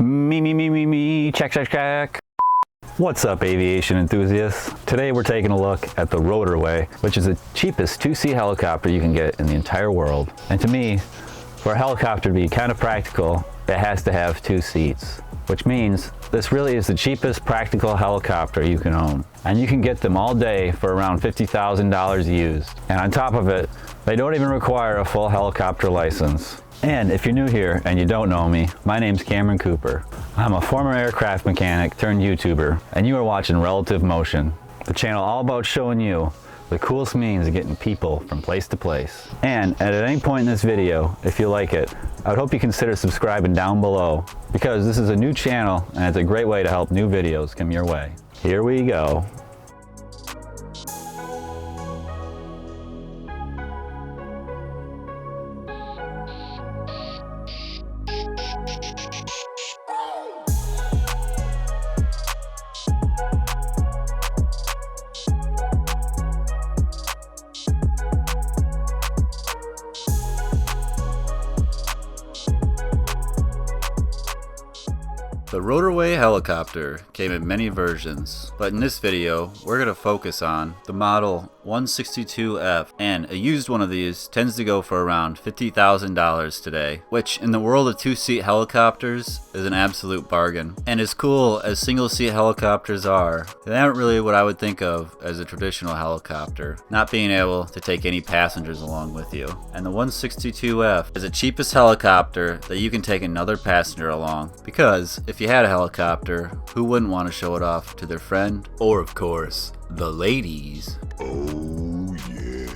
Me, check. What's up, aviation enthusiasts? Today we're taking a look at the Rotorway, which is the cheapest two-seat helicopter you can get in the entire world. And to me, for a helicopter to be kind of practical, it has to have two seats, which means this really is the cheapest practical helicopter you can own. And you can get them all day for around $50,000 used. And on top of it, they don't even require a full helicopter license. And if you're new here and you don't know me, my name's Cameron Cooper. I'm a former aircraft mechanic turned YouTuber, and you are watching Relative Motion, the channel all about showing you the coolest means of getting people from place to place. And at any point in this video, if you like it, I would hope you consider subscribing down below, because this is a new channel and it's a great way to help new videos come your way. Here we go. The Rotorway helicopter came in many versions, but in this video we're going to focus on the model 162F, and a used one of these tends to go for around $50,000 today, which in the world of two-seat helicopters is an absolute bargain. And as cool as single-seat helicopters are, they aren't really what I would think of as a traditional helicopter, not being able to take any passengers along with you. And the 162F is the cheapest helicopter that you can take another passenger along, because if you had a helicopter, who wouldn't want to show it off to their friend, or of course, the ladies? Oh yeah.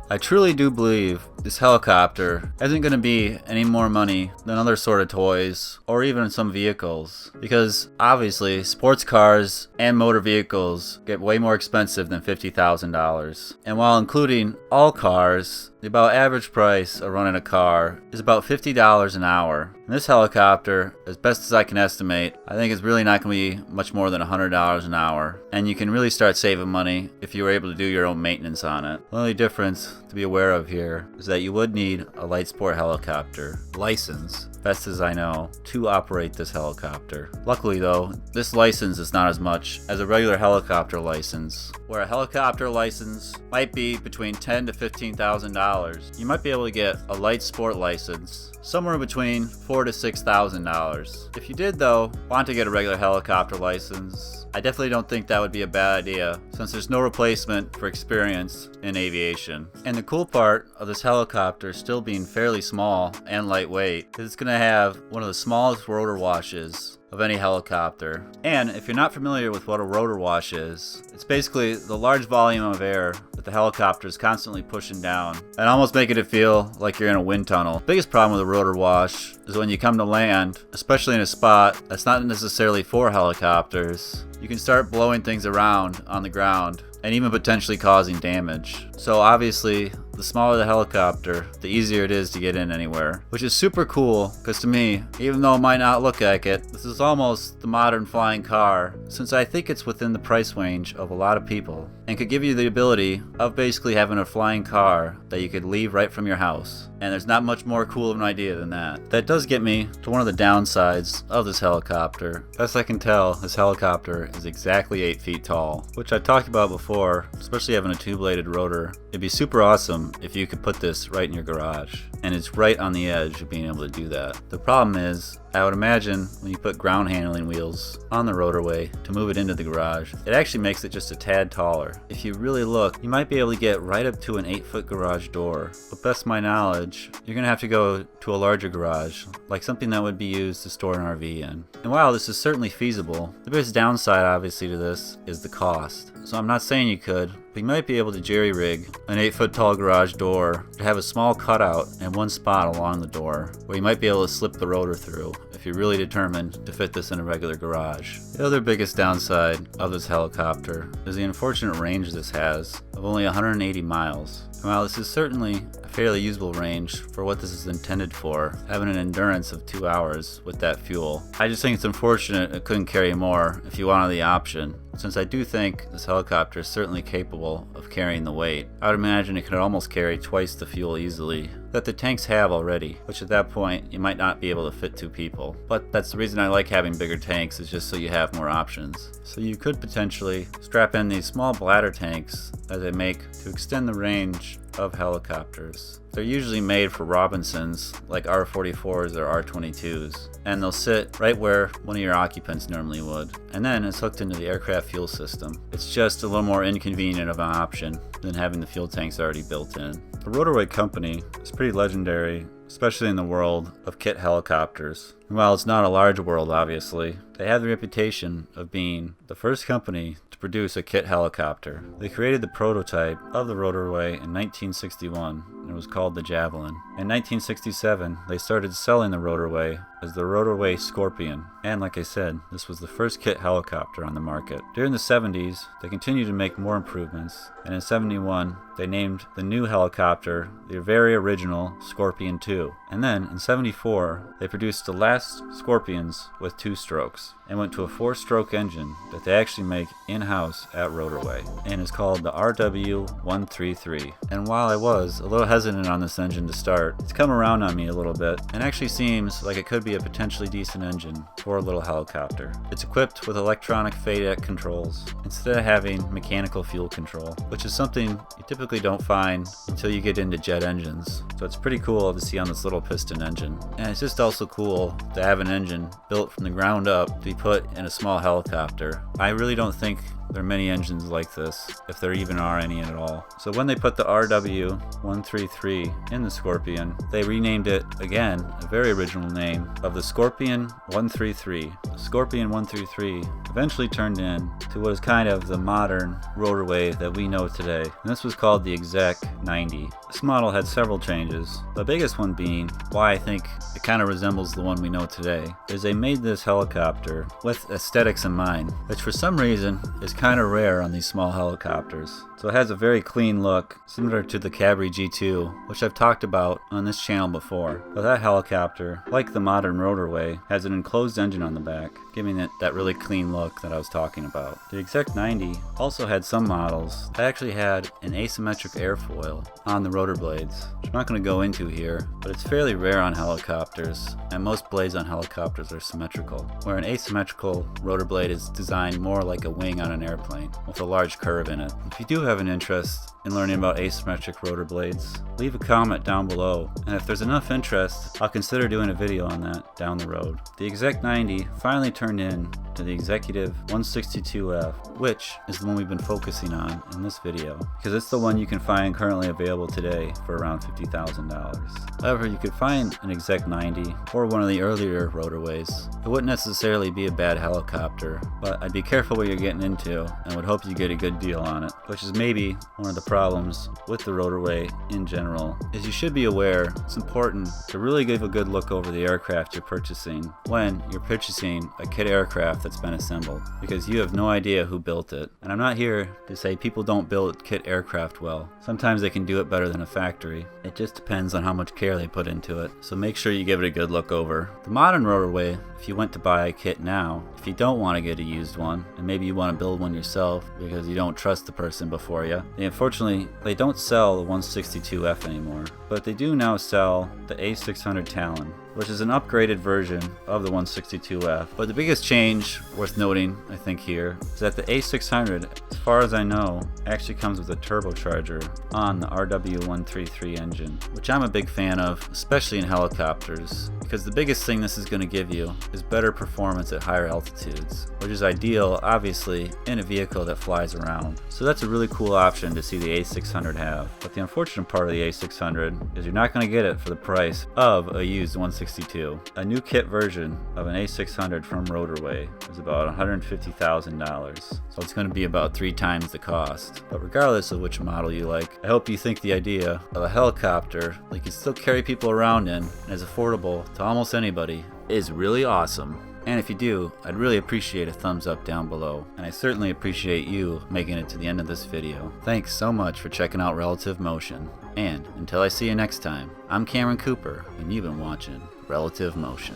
I truly do believe this helicopter isn't going to be any more money than other sort of toys or even some vehicles, because obviously sports cars and motor vehicles get way more expensive than $50,000. And while including all cars, the about average price of running a car is about $50 an hour. And this helicopter, as best as I can estimate, I think it's really not going to be much more than $100 an hour. And you can really start saving money if you were able to do your own maintenance on it. The only difference to be aware of here is that you would need a light sport helicopter license, best as I know, to operate this helicopter. Luckily though, this license is not as much as a regular helicopter license, where a helicopter license might be between $10,000 to $15,000. You might be able to get a light sport license somewhere between $4,000 to $6,000. If you did though want to get a regular helicopter license, I definitely don't think that would be a bad idea, since there's no replacement for experience in aviation. And the cool part of this helicopter still being fairly small and lightweight is it's going to have one of the smallest rotor washes of any helicopter. And if you're not familiar with what a rotor wash is, it's basically the large volume of air that the helicopter is constantly pushing down and almost making it feel like you're in a wind tunnel. The biggest problem with a rotor wash is when you come to land, especially in a spot that's not necessarily for helicopters, you can start blowing things around on the ground and even potentially causing damage. So obviously, the smaller the helicopter, the easier it is to get in anywhere, which is super cool, because to me, even though it might not look like it, this is almost the modern flying car, since I think it's within the price range of a lot of people, and could give you the ability of basically having a flying car that you could leave right from your house. And there's not much more cool of an idea than that. That does get me to one of the downsides of this helicopter. Best I can tell, this helicopter is exactly 8 feet tall, which I talked about before, especially having a two-bladed rotor. It'd be super awesome if you could put this right in your garage, and it's right on the edge of being able to do that. The problem is, I would imagine when you put ground handling wheels on the Rotorway to move it into the garage, it actually makes it just a tad taller. If you really look, you might be able to get right up to an 8-foot garage door, but best of my knowledge, you're going to have to go to a larger garage, like something that would be used to store an RV in. And while this is certainly feasible, the biggest downside obviously to this is the cost. So I'm not saying you could, but you might be able to jerry-rig an 8-foot tall garage door to have a small cutout in one spot along the door, where you might be able to slip the rotor through if you're really determined to fit this in a regular garage. The other biggest downside of this helicopter is the unfortunate range this has of only 180 miles. And while this is certainly a fairly usable range for what this is intended for, having an endurance of 2 hours with that fuel, I just think it's unfortunate it couldn't carry more if you wanted the option since I do think this helicopter is certainly capable of carrying the weight. I would imagine it could almost carry twice the fuel easily that the tanks have already, which at that point you might not be able to fit 2 people. But that's the reason I like having bigger tanks, is just so you have more options. So you could potentially strap in these small bladder tanks that they make to extend the range of helicopters. They're usually made for Robinsons, like R44s or R22s, and they'll sit right where one of your occupants normally would. And then it's hooked into the aircraft fuel system. It's just a little more inconvenient of an option than having the fuel tanks already built in. The Rotorway company is pretty legendary, especially in the world of kit helicopters. And while it's not a large world, obviously, they have the reputation of being the first company to produce a kit helicopter. They created the prototype of the Rotorway in 1961, and it was called the Javelin. In 1967, they started selling the Rotorway as the Rotorway Scorpion, and like I said, this was the first kit helicopter on the market. During the 70s, they continued to make more improvements, and in 71, they named the new helicopter the very original Scorpion 2. And then, in 74, they produced the last Scorpions with 2 strokes, and went to a 4-stroke engine that they actually make in-house at Rotorway, and is called the RW133. And while I was a little hesitant on this engine to start, it's come around on me a little bit, and actually seems like it could be a potentially decent engine for a little helicopter. It's equipped with electronic FADEC controls instead of having mechanical fuel control, which is something you typically don't find until you get into jet engines. So it's pretty cool to see on this little piston engine. And it's just also cool to have an engine built from the ground up to be put in a small helicopter. I really don't think there are many engines like this, if there even are any at all. So when they put the RW133 in the Scorpion, they renamed it again, a very original name, of the Scorpion 133. The Scorpion 133 eventually turned into what is kind of the modern Rotorway that we know today. And this was called the Exec 90. This model had several changes, the biggest one being why I think it kind of resembles the one we know today, is they made this helicopter with aesthetics in mind, which for some reason is kind of rare on these small helicopters. So it has a very clean look, similar to the Cabri G2, which I've talked about on this channel before. But that helicopter, like the modern Rotorway, has an enclosed engine on the back, giving it that really clean look that I was talking about. The Exec 90 also had some models that actually had an asymmetric airfoil on the rotor blades, which I'm not going to go into here, but it's fairly rare on helicopters, and most blades on helicopters are symmetrical, where an asymmetrical rotor blade is designed more like a wing on an airplane, with a large curve in it. If you do have an interest in learning about asymmetric rotor blades, leave a comment down below, and if there's enough interest, I'll consider doing a video on that down the road. The Exec 90 finally turned in to the Executive 162F, which is the one we've been focusing on in this video, because it's the one you can find currently available today for around $50,000. However, you could find an Exec 90 or one of the earlier Rotorways. It wouldn't necessarily be a bad helicopter, but I'd be careful what you're getting into and would hope you get a good deal on it, which is maybe one of the problems with the Rotorway in general, is you should be aware it's important to really give a good look over the aircraft you're purchasing when you're purchasing a kit aircraft that's been assembled, because you have no idea who built it. And I'm not here to say people don't build kit aircraft well. Sometimes they can do it better than a factory. It just depends on how much care they put into it. So make sure you give it a good look over. The modern Rotorway, if you went to buy a kit now, if you don't want to get a used one, and maybe you want to build one yourself because you don't trust the person before you, unfortunately, they don't sell the 162F anymore, but they do now sell the A600 Talon, which is an upgraded version of the 162F. But the biggest change worth noting, I think here, is that the A600, as far as I know, actually comes with a turbocharger on the RW133 engine, which I'm a big fan of, especially in helicopters, because the biggest thing this is going to give you is better performance at higher altitudes, which is ideal, obviously, in a vehicle that flies around. So that's a really cool option to see the A600 have. But the unfortunate part of the A600 is you're not going to get it for the price of a used 162. A new kit version of an A600 from Rotorway is about $150,000, so it's going to be about 3 times the cost. But regardless of which model you like, I hope you think the idea of a helicopter that you can still carry people around in and is affordable to almost anybody is really awesome. And if you do, I'd really appreciate a thumbs up down below, and I certainly appreciate you making it to the end of this video. Thanks so much for checking out Relative Motion, and until I see you next time, I'm Cameron Cooper, and you've been watching Relative Motion.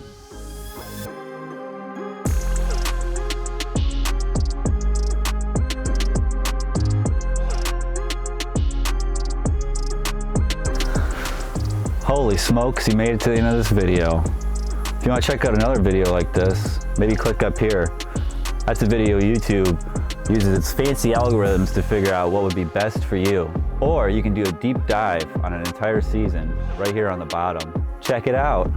Holy smokes, you made it to the end of this video. If you want to check out another video like this, maybe click up here. That's a video YouTube uses its fancy algorithms to figure out what would be best for you. Or you can do a deep dive on an entire season right here on the bottom. Check it out.